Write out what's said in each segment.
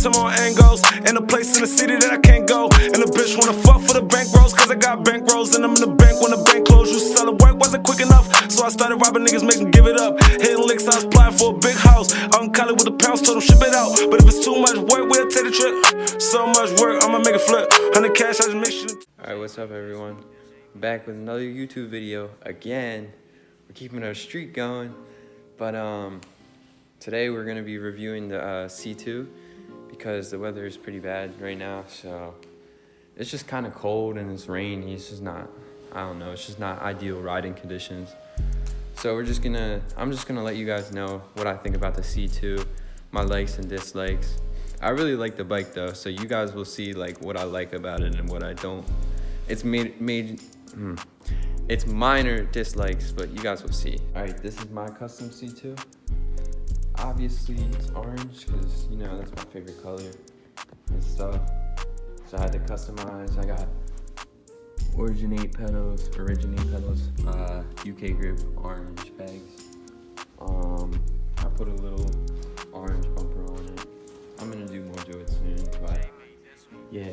streets, I'm on angles. And a place in the city that I can't go. And the bitch wanna fuck for the bank rolls, cause I got bank rolls. And I'm in the bank when the bank closed. You selling work wasn't quick enough, so I started robbing niggas, make them give it up. Hitting licks, I was applying for a big house. Out in Cali with the pounds, told them ship it out. But if it's too much work, we'll take the trip. So much work, I'ma make it flip. 100 cash, I just make sure. Alright, what's up everyone? Back with another YouTube video again. We're keeping our streak going. But today we're gonna be reviewing the C2 because the weather is pretty bad right now, so it's just kind of cold and it's rainy. It's just not, I don't know, it's just not ideal riding conditions. So I'm just gonna let you guys know what I think about the C2, my likes and dislikes. I really like the bike though, so you guys will see like what I like about it and what I don't. It's it's minor dislikes, but you guys will see. All right, this is my custom C2. Obviously it's orange because, you know, that's my favorite color and stuff. So I had to customize. I got originate pedals, UK grip orange pegs. I put a little orange bumper on it. I'm gonna do more to it soon, but yeah.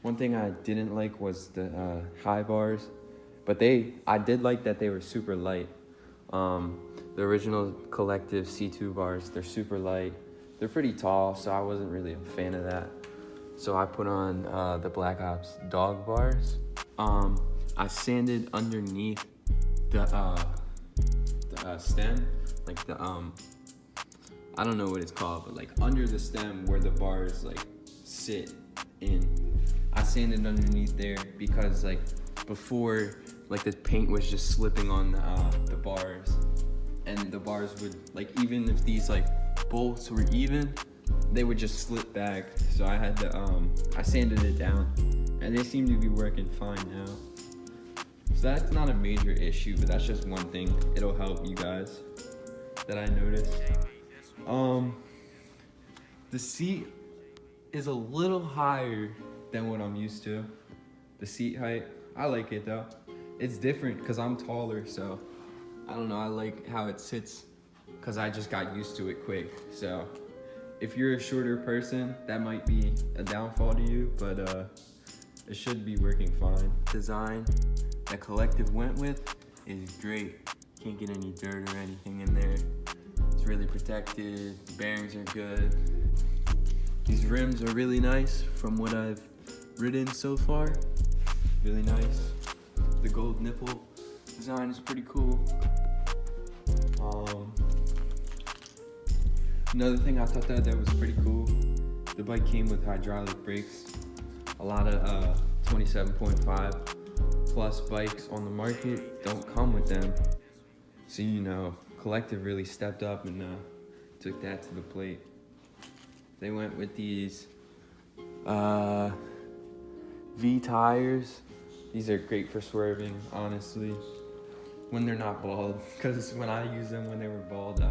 One thing I didn't like was the high bars, but I did like that they were super light. The original Collective C2 bars, they're super light. They're pretty tall, so I wasn't really a fan of that. So I put on the Black Ops dog bars. I sanded underneath the stem, like the I don't know what it's called, but like under the stem where the bars like sit in. I sanded underneath there because like before, like the paint was just slipping on the bars, and the bars would, like, even if these like bolts were even, they would just slip back. So I had to I sanded it down, and they seem to be working fine now. So that's not a major issue, but that's just one thing. It'll help you guys that I noticed. The seat is a little higher than what I'm used to. The seat height, I like it though. It's different because I'm taller, so I don't know, I like how it sits because I just got used to it quick. So if you're a shorter person, that might be a downfall to you, but it should be working fine. Design that Collective went with is great. Can't get any dirt or anything in there. It's really protected, the bearings are good. These rims are really nice from what I've ridden so far. Really nice. The gold nipple design is pretty cool. Another thing I thought that was pretty cool, the bike came with hydraulic brakes. A lot of 27.5 plus bikes on the market don't come with them. So, you know, Collective really stepped up and took that to the plate. They went with these V tires. These are great for swerving, honestly, when they're not bald. Because when I used them when they were bald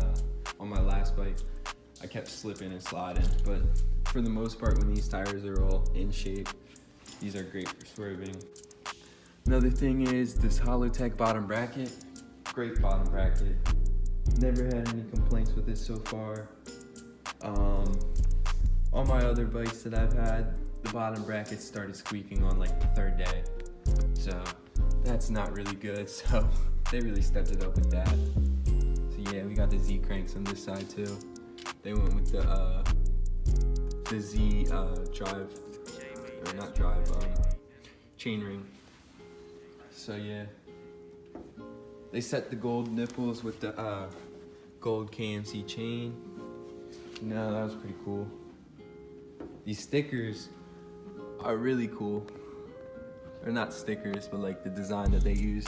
on my last bike, I kept slipping and sliding. But for the most part, when these tires are all in shape, these are great for swerving. Another thing is this Holotech bottom bracket. Great bottom bracket. Never had any complaints with it so far. On my other bikes that I've had, the bottom brackets started squeaking on like the third day. So that's not really good. So they really stepped it up with that. So yeah, we got the Z cranks on this side too. They went with the Z chain ring. So yeah, they set the gold nipples with the gold KMC chain. No, that was pretty cool. These stickers are really cool. They're not stickers, but like the design that they use.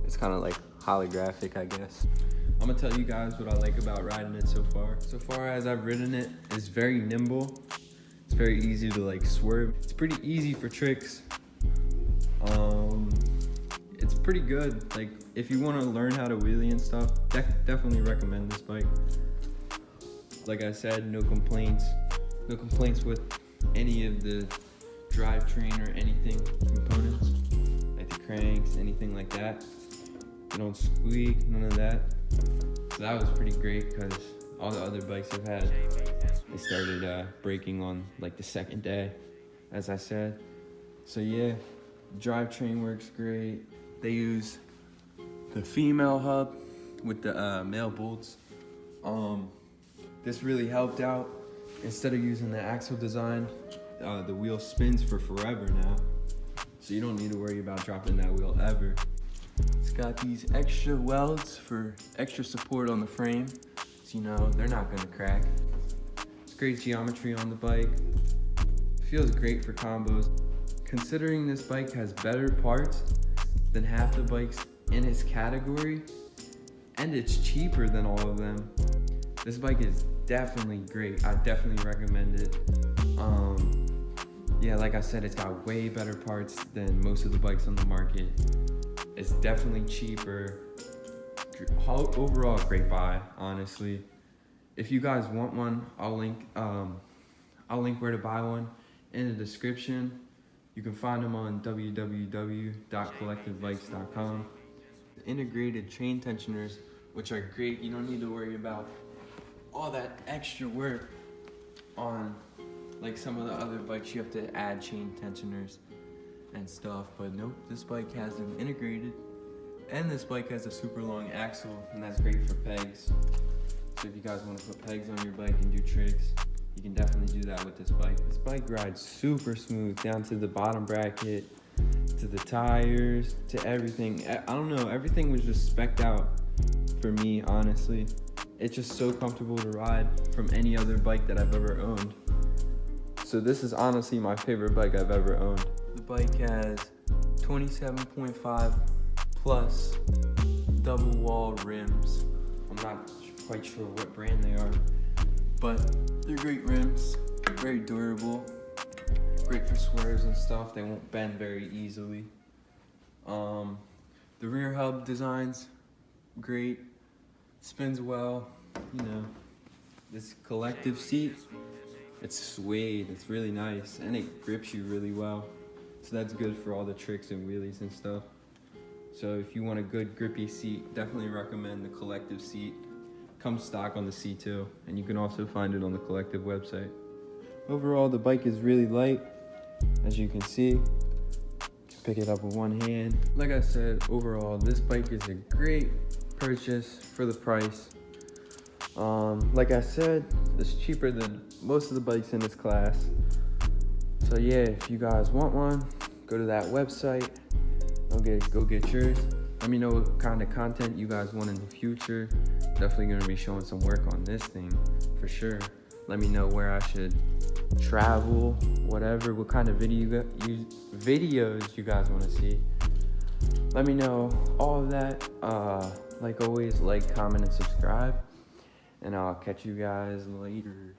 It's kind of like holographic, I guess. I'm gonna tell you guys what I like about riding it so far. So far as I've ridden it, it's very nimble. It's very easy to like swerve. It's pretty easy for tricks. It's pretty good. Like if you want to learn how to wheelie and stuff, definitely recommend this bike. Like I said, no complaints. No complaints with any of the drivetrain or anything components, like the cranks, anything like that. They don't squeak, none of that. So that was pretty great because all the other bikes I've had, they started breaking on like the second day, as I said. So yeah, Drivetrain works great. They use the female hub with the male bolts. This really helped out. Instead of using the axle design, the wheel spins for forever now. So you don't need to worry about dropping that wheel ever. It's got these extra welds for extra support on the frame. So you know, they're not gonna crack. It's great geometry on the bike. Feels great for combos. Considering this bike has better parts than half the bikes in its category, and it's cheaper than all of them, this bike is definitely great. I definitely recommend it. Yeah, like I said, it's got way better parts than most of the bikes on the market. It's definitely cheaper. Overall, a great buy, honestly. If you guys want one, I'll link where to buy one in the description. You can find them on www.collectivebikes.com. Integrated chain tensioners, which are great. You don't need to worry about all that extra work on like some of the other bikes. You have to add chain tensioners and stuff, but nope, this bike has them integrated, and this bike has a super long axle, and that's great for pegs. So if you guys want to put pegs on your bike and do tricks, you can definitely do that with this bike. This bike rides super smooth down to the bottom bracket, to the tires, to everything. I don't know, everything was just spec'd out for me, honestly. It's just so comfortable to ride from any other bike that I've ever owned. So this is honestly my favorite bike I've ever owned. The bike has 27.5 plus double wall rims. I'm not quite sure what brand they are, but they're great rims, very durable, great for swerves and stuff. They won't bend very easily. The rear hub design's great, spins well, you know. This collective seat, it's suede, it's really nice, and it grips you really well. So that's good for all the tricks and wheelies and stuff. So if you want a good grippy seat, definitely recommend the collective seat. Comes stock on the C2, and you can also find it on the collective website. Overall, the bike is really light, as you can see. You can pick it up with one hand. Like I said, overall, this bike is a great purchase for the price. Like I said, it's cheaper than most of the bikes in this class. So yeah, if you guys want one, go to that website, go get yours. Let me know what kind of content you guys want in the future. Definitely gonna be showing some work on this thing, for sure. Let me know where I should travel, whatever, what kind of videos you guys wanna see. Let me know all of that. Like always, like, comment, and subscribe. And I'll catch you guys later.